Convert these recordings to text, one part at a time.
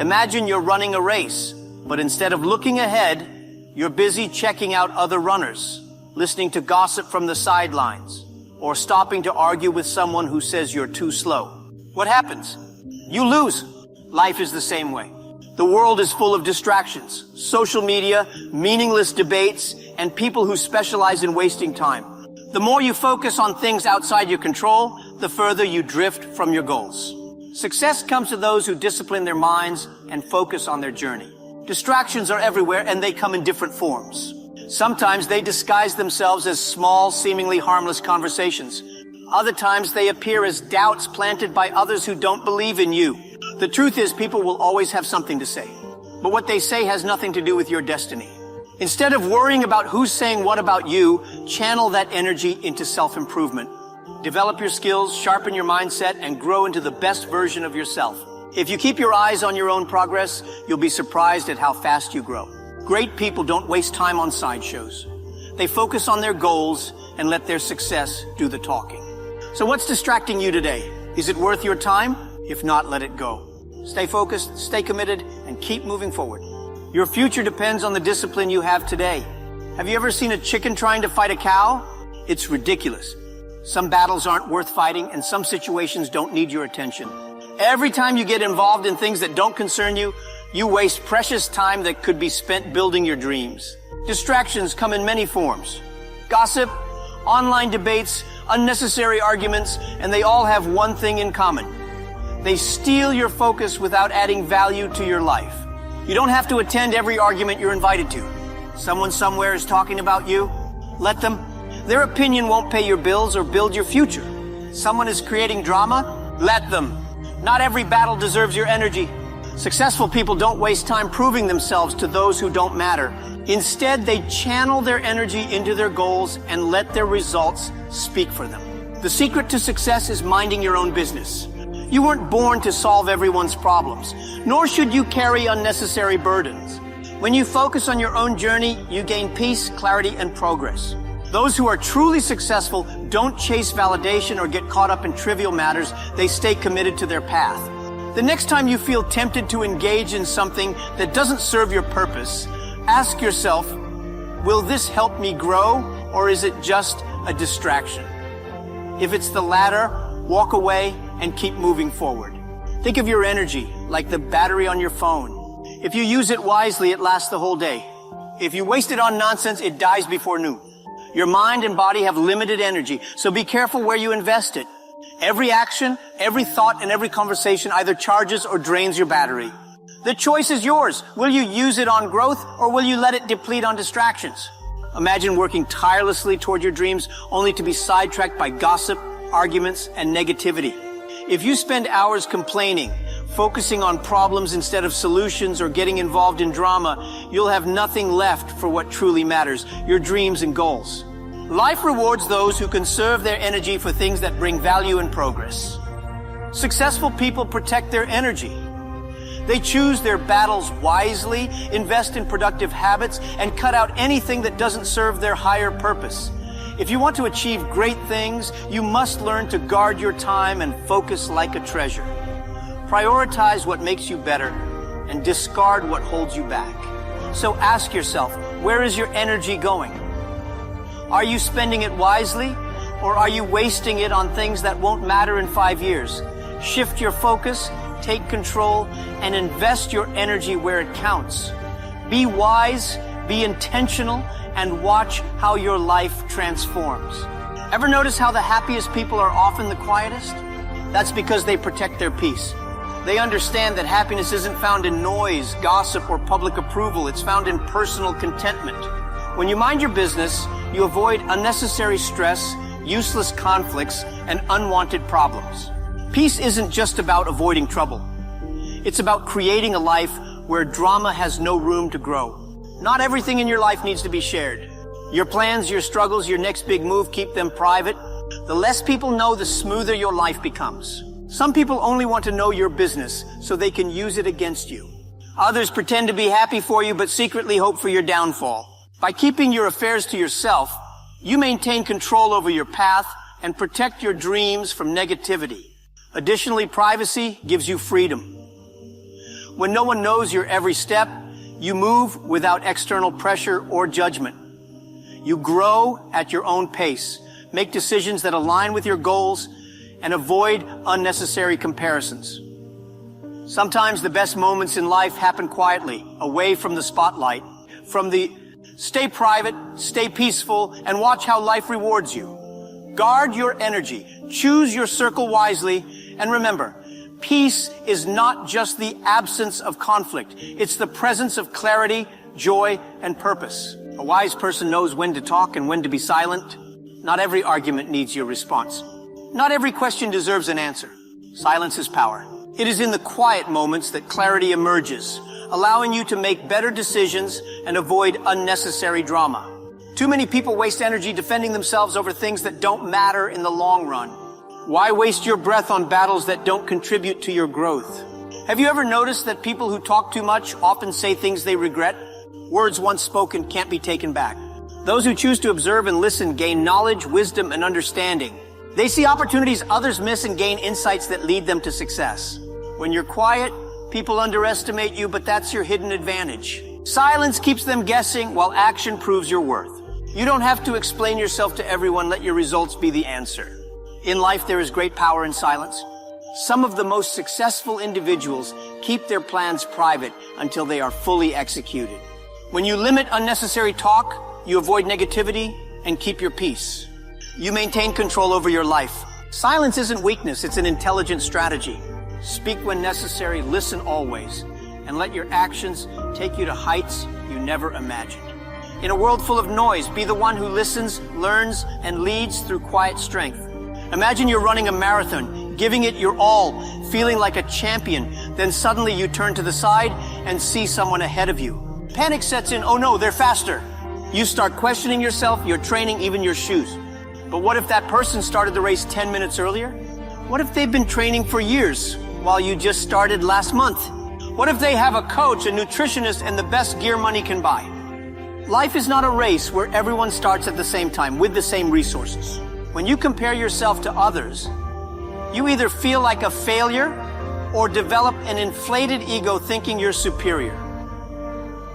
Imagine you're running a race, but instead of looking ahead, you're busy checking out other runners, listening to gossip from the sidelines, or stopping to argue with someone who says you're too slow. What happens? You lose. Life is the same way. The world is full of distractions, social media, meaningless debates, and people who specialize in wasting time. The more you focus on things outside your control, the further you drift from your goals. Success comes to those who discipline their minds and focus on their journey. Distractions are everywhere, and they come in different forms. Sometimes they disguise themselves as small, seemingly harmless conversations. Other times they appear as doubts planted by others who don't believe in you. The truth is, people will always have something to say, but what they say has nothing to do with your destiny. Instead of worrying about who's saying what about you, channel that energy into self-improvement. Develop your skills, sharpen your mindset, and grow into the best version of yourself. If you keep your eyes on your own progress, you'll be surprised at how fast you grow. Great people don't waste time on sideshows. They focus on their goals and let their success do the talking. So what's distracting you today? Is it worth your time? If not, let it go. Stay focused, stay committed, and keep moving forward. Your future depends on the discipline you have today. Have you ever seen a chicken trying to fight a cow? It's ridiculous. Some battles aren't worth fighting, and some situations don't need your attention. Every time you get involved in things that don't concern you, you waste precious time that could be spent building your dreams. Distractions come in many forms. Gossip, online debates, unnecessary arguments, and they all have one thing in common. They steal your focus without adding value to your life. You don't have to attend every argument you're invited to. Someone somewhere is talking about you. Let them. Their opinion won't pay your bills or build your future. Someone is creating drama. Let them. Not every battle deserves your energy. Successful people don't waste time proving themselves to those who don't matter. Instead, they channel their energy into their goals and let their results speak for them. The secret to success is minding your own business. You weren't born to solve everyone's problems, nor should you carry unnecessary burdens. When you focus on your own journey, you gain peace, clarity, and progress. Those who are truly successful don't chase validation or get caught up in trivial matters. They stay committed to their path. The next time you feel tempted to engage in something that doesn't serve your purpose, ask yourself, will this help me grow, or is it just a distraction? If it's the latter, walk away and keep moving forward. Think of your energy like the battery on your phone. If you use it wisely, it lasts the whole day. If you waste it on nonsense, it dies before noon. Your mind and body have limited energy, so be careful where you invest it. Every action, every thought, and every conversation either charges or drains your battery. The choice is yours. Will you use it on growth, or will you let it deplete on distractions? Imagine working tirelessly toward your dreams only to be sidetracked by gossip, arguments, and negativity. If you spend hours complaining, focusing on problems instead of solutions, or getting involved in drama, you'll have nothing left for what truly matters, your dreams and goals. Life rewards those who conserve their energy for things that bring value and progress. Successful people protect their energy. They choose their battles wisely, invest in productive habits, and cut out anything that doesn't serve their higher purpose. If you want to achieve great things, you must learn to guard your time and focus like a treasure. Prioritize what makes you better and discard what holds you back. So ask yourself, where is your energy going? Are you spending it wisely, or are you wasting it on things that won't matter in 5 years? Shift your focus, take control, and invest your energy where it counts. Be wise, be intentional, and watch how your life transforms. Ever notice how the happiest people are often the quietest? That's because they protect their peace. They understand that happiness isn't found in noise, gossip, or public approval. It's found in personal contentment. When you mind your business, you avoid unnecessary stress, useless conflicts, and unwanted problems. Peace isn't just about avoiding trouble. It's about creating a life where drama has no room to grow. Not everything in your life needs to be shared. Your plans, your struggles, your next big move, keep them private. The less people know, the smoother your life becomes. Some people only want to know your business so they can use it against you. Others pretend to be happy for you but secretly hope for your downfall. By keeping your affairs to yourself, you maintain control over your path and protect your dreams from negativity. Additionally, privacy gives you freedom. When no one knows your every step, you move without external pressure or judgment. You grow at your own pace, make decisions that align with your goals, and avoid unnecessary comparisons. Sometimes the best moments in life happen quietly, away from the spotlight. Stay private, stay peaceful, and watch how life rewards you. Guard your energy, choose your circle wisely, and remember, peace is not just the absence of conflict. It's the presence of clarity, joy, and purpose. A wise person knows when to talk and when to be silent. Not every argument needs your response. Not every question deserves an answer. Silence is power. It is in the quiet moments that clarity emerges, allowing you to make better decisions and avoid unnecessary drama. Too many people waste energy defending themselves over things that don't matter in the long run. Why waste your breath on battles that don't contribute to your growth? Have you ever noticed that people who talk too much often say things they regret? Words once spoken can't be taken back. Those who choose to observe and listen gain knowledge, wisdom, and understanding. They see opportunities others miss and gain insights that lead them to success. When you're quiet, people underestimate you, but that's your hidden advantage. Silence keeps them guessing, while action proves your worth. You don't have to explain yourself to everyone. Let your results be the answer. In life, there is great power in silence. Some of the most successful individuals keep their plans private until they are fully executed. When you limit unnecessary talk, you avoid negativity and keep your peace. You maintain control over your life. Silence isn't weakness, it's an intelligent strategy. Speak when necessary, listen always, and let your actions take you to heights you never imagined. In a world full of noise, be the one who listens, learns, and leads through quiet strength. Imagine you're running a marathon, giving it your all, feeling like a champion. Then suddenly you turn to the side and see someone ahead of you. Panic sets in. Oh no, they're faster. You start questioning yourself, your training, even your shoes. But what if that person started the race 10 minutes earlier? What if they've been training for years while you just started last month? What if they have a coach, a nutritionist, and the best gear money can buy? Life is not a race where everyone starts at the same time with the same resources. When you compare yourself to others, you either feel like a failure or develop an inflated ego thinking you're superior.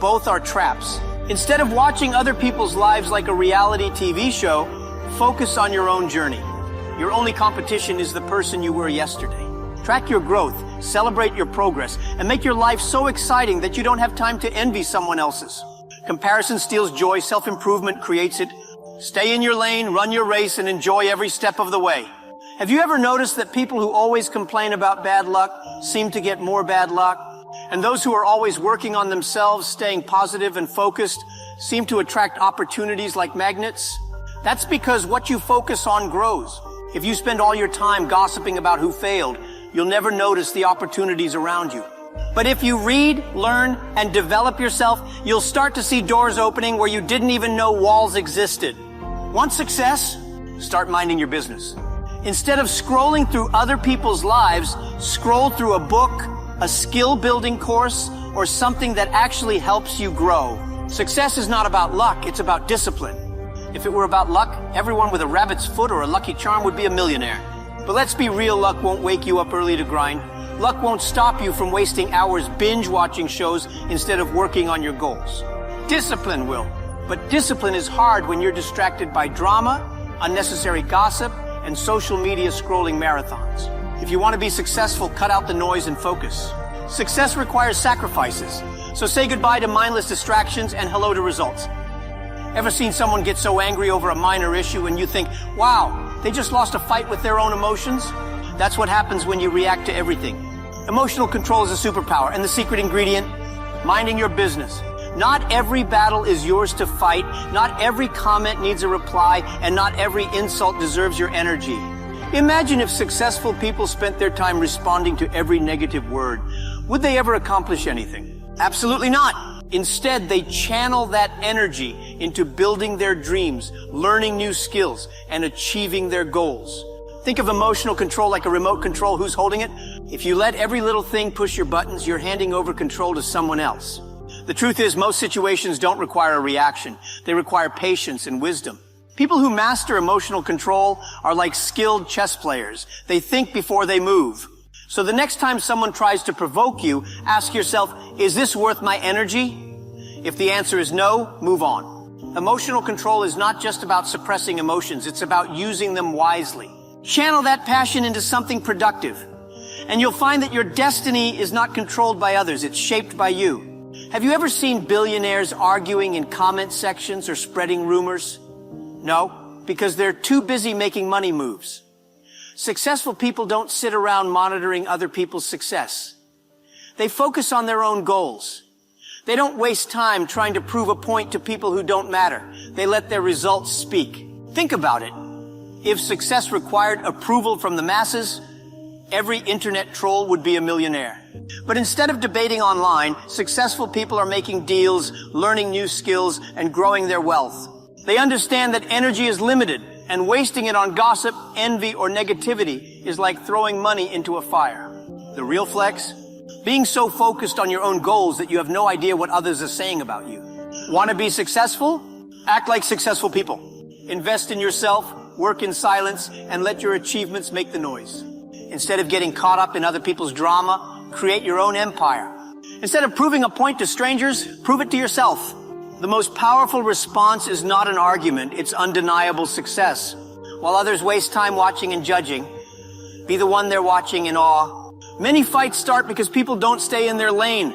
Both are traps. Instead of watching other people's lives like a reality TV show, focus on your own journey. Your only competition is the person you were yesterday. Track your growth, celebrate your progress, and make your life so exciting that you don't have time to envy someone else's. Comparison steals joy, self-improvement creates it. Stay in your lane, run your race, and enjoy every step of the way. Have you ever noticed that people who always complain about bad luck seem to get more bad luck? And those who are always working on themselves, staying positive and focused, seem to attract opportunities like magnets? That's because what you focus on grows. If you spend all your time gossiping about who failed, you'll never notice the opportunities around you. But if you read, learn, and develop yourself, you'll start to see doors opening where you didn't even know walls existed. Want success? Start minding your business. Instead of scrolling through other people's lives, scroll through a book, a skill-building course, or something that actually helps you grow. Success is not about luck, it's about discipline. If it were about luck, everyone with a rabbit's foot or a lucky charm would be a millionaire. But let's be real, luck won't wake you up early to grind. Luck won't stop you from wasting hours binge-watching shows instead of working on your goals. Discipline will. But discipline is hard when you're distracted by drama, unnecessary gossip, and social media scrolling marathons. If you want to be successful, cut out the noise and focus. Success requires sacrifices. So say goodbye to mindless distractions and hello to results. Ever seen someone get so angry over a minor issue and you think, wow, they just lost a fight with their own emotions? That's what happens when you react to everything. Emotional control is a superpower, and the secret ingredient? Minding your business. Not every battle is yours to fight, not every comment needs a reply, and not every insult deserves your energy. Imagine if successful people spent their time responding to every negative word. Would they ever accomplish anything? Absolutely not. Instead, they channel that energy into building their dreams, learning new skills, and achieving their goals. Think of emotional control like a remote control. Who's holding it? If you let every little thing push your buttons, you're handing over control to someone else. The truth is, most situations don't require a reaction. They require patience and wisdom. People who master emotional control are like skilled chess players. They think before they move. So the next time someone tries to provoke you, ask yourself, is this worth my energy? If the answer is no, move on. Emotional control is not just about suppressing emotions, it's about using them wisely. Channel that passion into something productive, and you'll find that your destiny is not controlled by others, it's shaped by you. Have you ever seen billionaires arguing in comment sections or spreading rumors? No, because they're too busy making money moves. Successful people don't sit around monitoring other people's success. They focus on their own goals. They don't waste time trying to prove a point to people who don't matter. They let their results speak. Think about it. If success required approval from the masses, every internet troll would be a millionaire. But instead of debating online, successful people are making deals, learning new skills, and growing their wealth. They understand that energy is limited, and wasting it on gossip, envy, or negativity is like throwing money into a fire. The real flex? Being so focused on your own goals that you have no idea what others are saying about you. Want to be successful? Act like successful people. Invest in yourself, work in silence, and let your achievements make the noise. Instead of getting caught up in other people's drama, create your own empire. Instead of proving a point to strangers, prove it to yourself. The most powerful response is not an argument, it's undeniable success. While others waste time watching and judging, be the one they're watching in awe. Many fights start because people don't stay in their lane.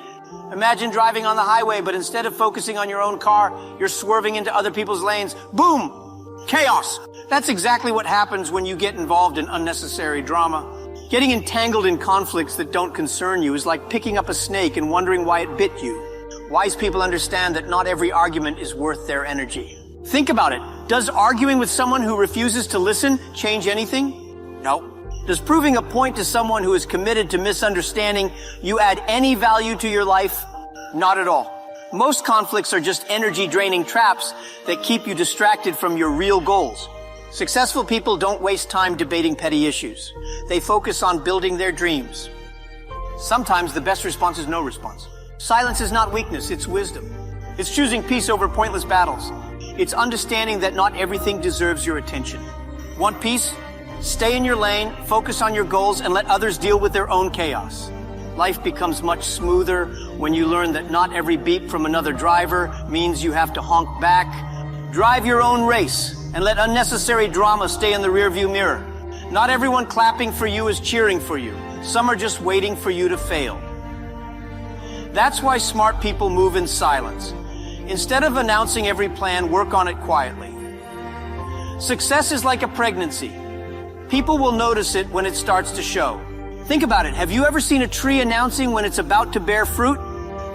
Imagine driving on the highway, but instead of focusing on your own car, you're swerving into other people's lanes. Boom! Chaos! That's exactly what happens when you get involved in unnecessary drama. Getting entangled in conflicts that don't concern you is like picking up a snake and wondering why it bit you. Wise people understand that not every argument is worth their energy. Think about it. Does arguing with someone who refuses to listen change anything? No. Does proving a point to someone who is committed to misunderstanding you add any value to your life? Not at all. Most conflicts are just energy-draining traps that keep you distracted from your real goals. Successful people don't waste time debating petty issues. They focus on building their dreams. Sometimes the best response is no response. Silence is not weakness, it's wisdom. It's choosing peace over pointless battles. It's understanding that not everything deserves your attention. Want peace? Stay in your lane, focus on your goals, and let others deal with their own chaos. Life becomes much smoother when you learn that not every beep from another driver means you have to honk back. Drive your own race and let unnecessary drama stay in the rearview mirror. Not everyone clapping for you is cheering for you. Some are just waiting for you to fail. That's why smart people move in silence. Instead of announcing every plan, work on it quietly. Success is like a pregnancy. People will notice it when it starts to show. Think about it. Have you ever seen a tree announcing when it's about to bear fruit?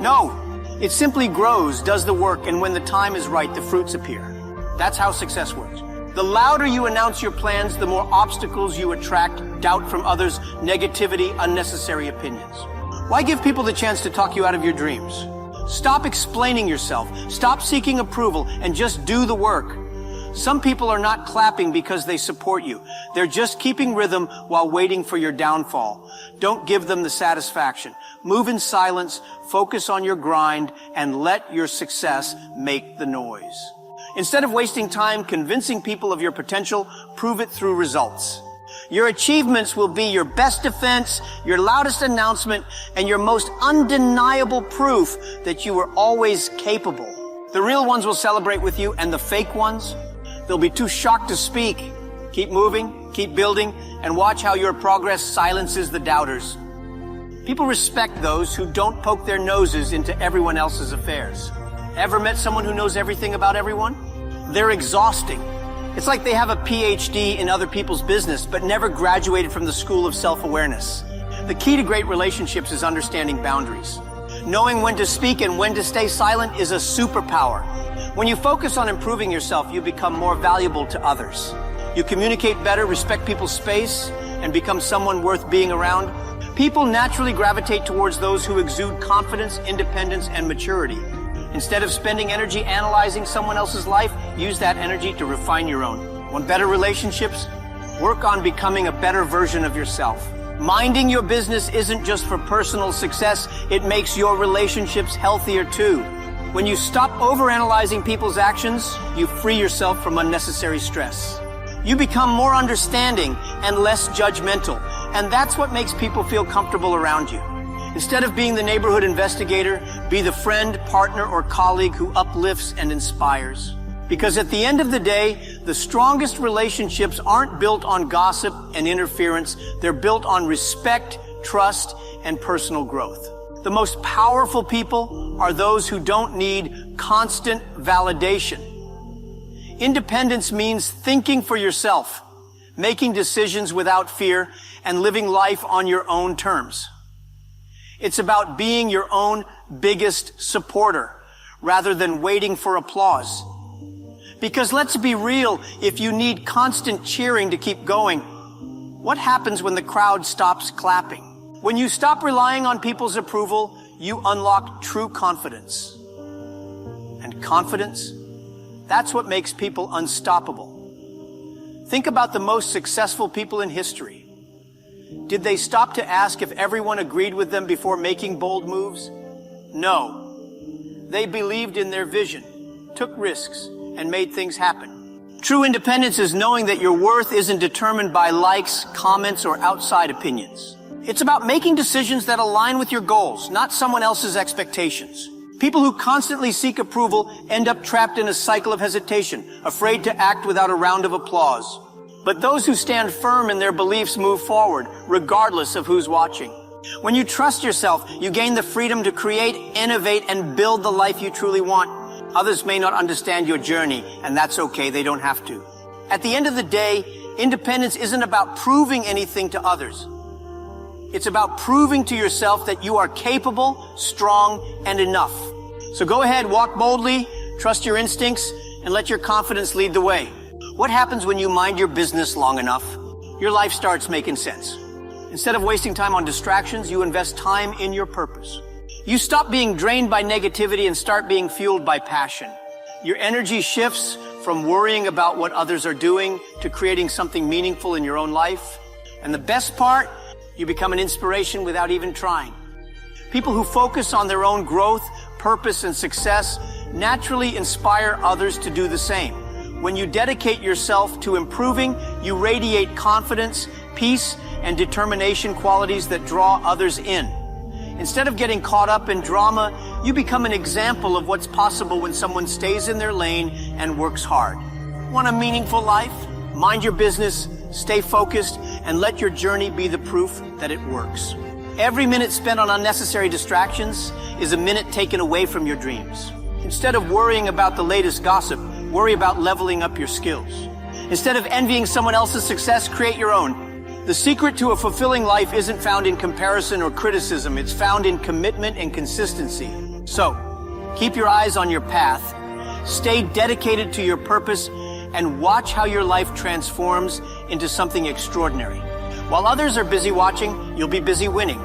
No. It simply grows, does the work, and when the time is right, the fruits appear. That's how success works. The louder you announce your plans, the more obstacles you attract, doubt from others, negativity, unnecessary opinions. Why give people the chance to talk you out of your dreams? Stop explaining yourself, stop seeking approval, and just do the work. Some people are not clapping because they support you. They're just keeping rhythm while waiting for your downfall. Don't give them the satisfaction. Move in silence, focus on your grind, and let your success make the noise. Instead of wasting time convincing people of your potential, prove it through results. Your achievements will be your best defense, your loudest announcement, and your most undeniable proof that you were always capable. The real ones will celebrate with you, and the fake ones, they'll be too shocked to speak. Keep moving, keep building, and watch how your progress silences the doubters. People respect those who don't poke their noses into everyone else's affairs. Ever met someone who knows everything about everyone? They're exhausting. It's like they have a PhD in other people's business, but never graduated from the school of self-awareness. The key to great relationships is understanding boundaries. Knowing when to speak and when to stay silent is a superpower. When you focus on improving yourself, you become more valuable to others. You communicate better, respect people's space, and become someone worth being around. People naturally gravitate towards those who exude confidence, independence, and maturity. Instead of spending energy analyzing someone else's life, use that energy to refine your own. Want better relationships? Work on becoming a better version of yourself. Minding your business isn't just for personal success, it makes your relationships healthier too. When you stop overanalyzing people's actions, you free yourself from unnecessary stress. You become more understanding and less judgmental, And that's what makes people feel comfortable around you. Instead of being the neighborhood investigator, be the friend, partner, or colleague who uplifts and inspires. Because at the end of the day, the strongest relationships aren't built on gossip and interference. They're built on respect, trust, and personal growth. The most powerful people are those who don't need constant validation. Independence means thinking for yourself, making decisions without fear, and living life on your own terms. It's about being your own biggest supporter rather than waiting for applause. Because let's be real, if you need constant cheering to keep going, what happens when the crowd stops clapping? When you stop relying on people's approval, you unlock true confidence. And confidence, that's what makes people unstoppable. Think about the most successful people in history. Did they stop to ask if everyone agreed with them before making bold moves? No. They believed in their vision, took risks, and made things happen. True independence is knowing that your worth isn't determined by likes, comments, or outside opinions. It's about making decisions that align with your goals, not someone else's expectations. People who constantly seek approval end up trapped in a cycle of hesitation, afraid to act without a round of applause. But those who stand firm in their beliefs move forward, regardless of who's watching. When you trust yourself, you gain the freedom to create, innovate, and build the life you truly want. Others may not understand your journey, and that's okay, they don't have to. At the end of the day, independence isn't about proving anything to others. It's about proving to yourself that you are capable, strong, and enough. So go ahead, walk boldly, trust your instincts, and let your confidence lead the way. What happens when you mind your business long enough? Your life starts making sense. Instead of wasting time on distractions, you invest time in your purpose. You stop being drained by negativity and start being fueled by passion. Your energy shifts from worrying about what others are doing to creating something meaningful in your own life. And the best part, you become an inspiration without even trying. People who focus on their own growth, purpose, and success naturally inspire others to do the same. When you dedicate yourself to improving, you radiate confidence, peace, and determination, qualities that draw others in. Instead of getting caught up in drama, you become an example of what's possible when someone stays in their lane and works hard. Want a meaningful life? Mind your business, stay focused, and let your journey be the proof that it works. Every minute spent on unnecessary distractions is a minute taken away from your dreams. Instead of worrying about the latest gossip, worry about leveling up your skills. Instead of envying someone else's success, create your own. The secret to a fulfilling life isn't found in comparison or criticism. It's found in commitment and consistency. So, keep your eyes on your path, stay dedicated to your purpose, and watch how your life transforms into something extraordinary. While others are busy watching, you'll be busy winning.